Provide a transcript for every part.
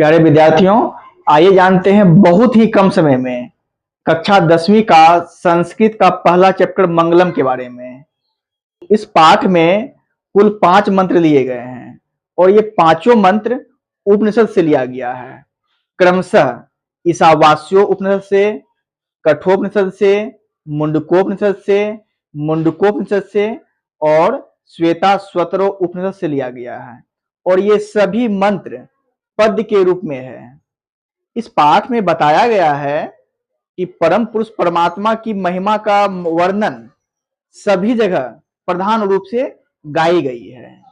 प्यारे विद्यार्थियों, आइए जानते हैं बहुत ही कम समय में कक्षा 10वीं का संस्कृत का पहला चैप्टर मंगलम के बारे में। इस पाठ में कुल 5 मंत्र लिए गए हैं और ये पांचों मंत्र उपनिषद से लिया गया है। क्रमशः ईशावास्यो उपनिषद से, कठोपनिषद से, मुंडकोपनिषद से और श्वेताश्वतरो उपनिषद से लिया गया है और ये सभी मंत्र पद्य के रूप में है। इस पाठ में बताया गया है कि परम पुरुष परमात्मा की महिमा का वर्णन सभी जगह प्रधान रूप से गाई गई है।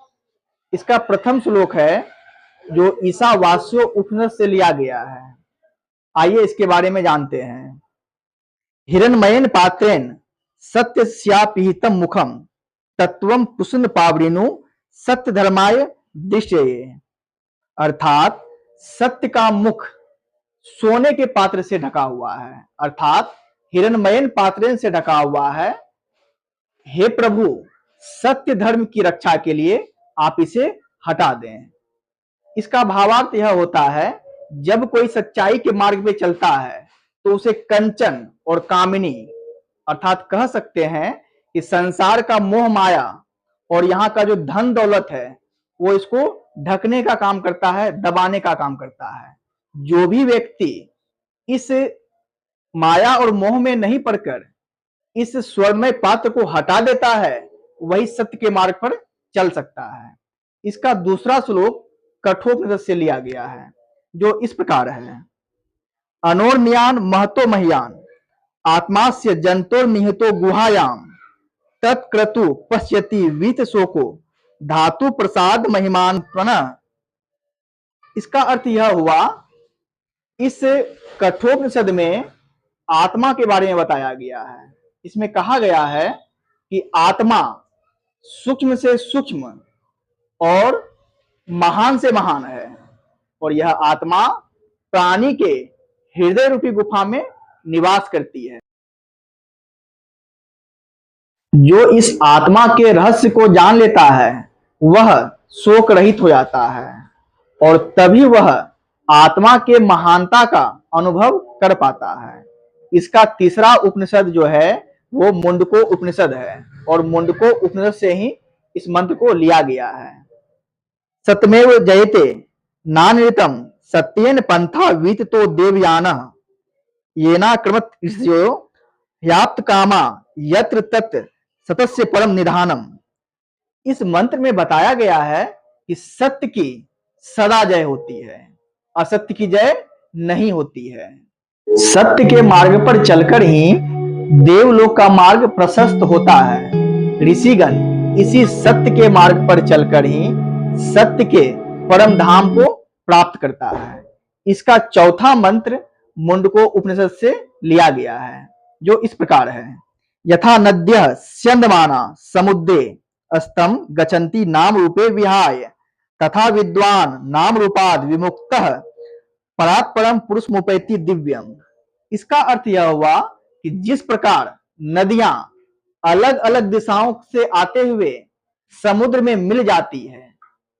इसका प्रथम श्लोक है जो ईशावास्यो उपनिषद से लिया गया है। आइए इसके बारे में जानते हैं। हिरण्मयेन पात्रेण सत्यस्यापिहितं मुखम तत्वं पुष्ण पावृणु सत्य धर्माय दृष्टये। अर्थात सत्य का मुख सोने के पात्र से ढका हुआ है, अर्थात हिरण्मयेन पात्रेण से ढका हुआ है। हे प्रभु, सत्य धर्म की रक्षा के लिए आप इसे हटा दें। इसका भावार्थ यह होता है, जब कोई सच्चाई के मार्ग पे चलता है तो उसे कंचन और कामिनी, अर्थात कह सकते हैं कि संसार का मोह माया और यहाँ का जो धन दौलत है वो इसको ढकने का काम करता है, दबाने का काम करता है। जो भी व्यक्ति इस माया और मोह में नहीं पड़कर इस स्वर्णमय पात्र को हटा देता है वही सत्य के मार्ग पर चल सकता है। इसका दूसरा श्लोक कठोपनिषद से लिया गया है जो इस प्रकार है। अनोर्म्यान महतो मह्यान आत्मास्य जंतोर निहितो गुहायाम तत्क्रतु पश्यति वीत शोको धातु प्रसाद महिमान प्रणः। इसका अर्थ यह हुआ, इस कठोपनिषद में आत्मा के बारे में बताया गया है। इसमें कहा गया है कि आत्मा सूक्ष्म से सूक्ष्म और महान से महान है और यह आत्मा प्राणी के हृदय रूपी गुफा में निवास करती है। जो इस आत्मा के रहस्य को जान लेता है वह शोक रहित हो जाता है और तभी वह आत्मा के महानता का अनुभव कर पाता है। इसका तीसरा उपनिषद जो है वो मुंडको उपनिषद है और मुंडको उपनिषद से ही इस मंत्र को लिया गया है। सत्यमेव जयते नानृतम सत्येन पंथा वीततो देवयानः येना क्रमत ऋषयो ह्याप्त कामा यत्र तत् सतस्य परम निधानम। इस मंत्र में बताया गया है कि सत्य की सदा जय होती है, असत्य की जय नहीं होती है। सत्य के मार्ग पर चलकर ही देवलोक का मार्ग प्रशस्त होता है। ऋषिगण इसी सत्य के मार्ग पर चलकर ही सत्य के परम धाम को प्राप्त करता है। इसका चौथा मंत्र मुंडको उपनिषद से लिया गया है जो इस प्रकार है। यथा नद्यः स्यन्दमाना समुद्रे अस्तम गच्छन्ति नाम रूपे विहाय तथा विद्वान नाम रूपाद विमुक्तः परात् परम पुरुष मुपैति दिव्यम। इसका अर्थ यह हुआ कि जिस प्रकार नदियां अलग अलग दिशाओं से आते हुए समुद्र में मिल जाती है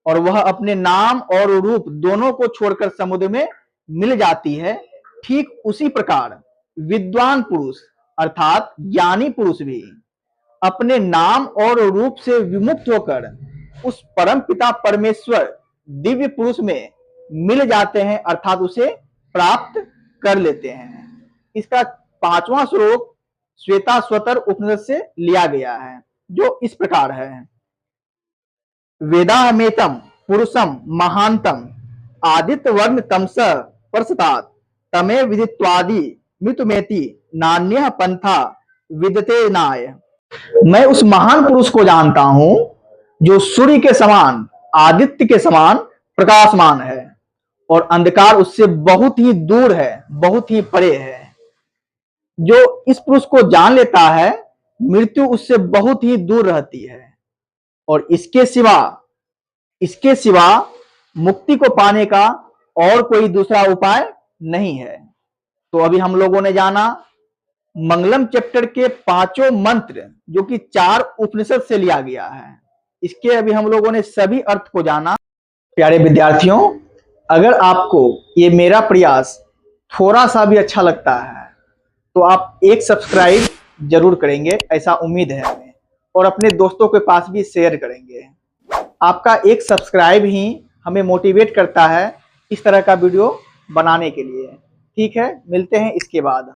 और वह अपने नाम और रूप दोनों को छोड़कर समुद्र में मिल जाती है, ठीक उसी प्रकार विद्वान पुरुष अर्थात ज्ञानी पुरुष भी अपने नाम और रूप से विमुक्त होकर उस परम पिता परमेश्वर दिव्य पुरुष में मिल जाते हैं, अर्थात उसे प्राप्त कर लेते हैं। इसका पांचवा श्लोक श्वेताश्वतर उपनिषद से लिया गया है जो इस प्रकार है। वेदाहमेतम पुरुषम महांतम आदित्य वर्ण तमस परसतात तमे विदित्वादि मितुमेति नान्यः पंथा विदते नाय। मैं उस महान पुरुष को जानता हूं जो सूर्य के समान, आदित्य के समान प्रकाशमान है और अंधकार उससे बहुत ही दूर है, बहुत ही परे है। जो इस पुरुष को जान लेता है मृत्यु उससे बहुत ही दूर रहती है और इसके सिवा मुक्ति को पाने का और कोई दूसरा उपाय नहीं है। तो अभी हम लोगों ने जाना मंगलम चैप्टर के पांचों मंत्र जो कि 4 उपनिषद से लिया गया है। इसके अभी हम लोगों ने सभी अर्थ को जाना। प्यारे विद्यार्थियों, अगर आपको ये मेरा प्रयास थोड़ा सा भी अच्छा लगता है तो आप एक सब्सक्राइब जरूर करेंगे, ऐसा उम्मीद है हमें, और अपने दोस्तों के पास भी शेयर करेंगे। आपका एक सब्सक्राइब ही हमें मोटिवेट करता है इस तरह का वीडियो बनाने के लिए। ठीक है, मिलते हैं इसके बाद।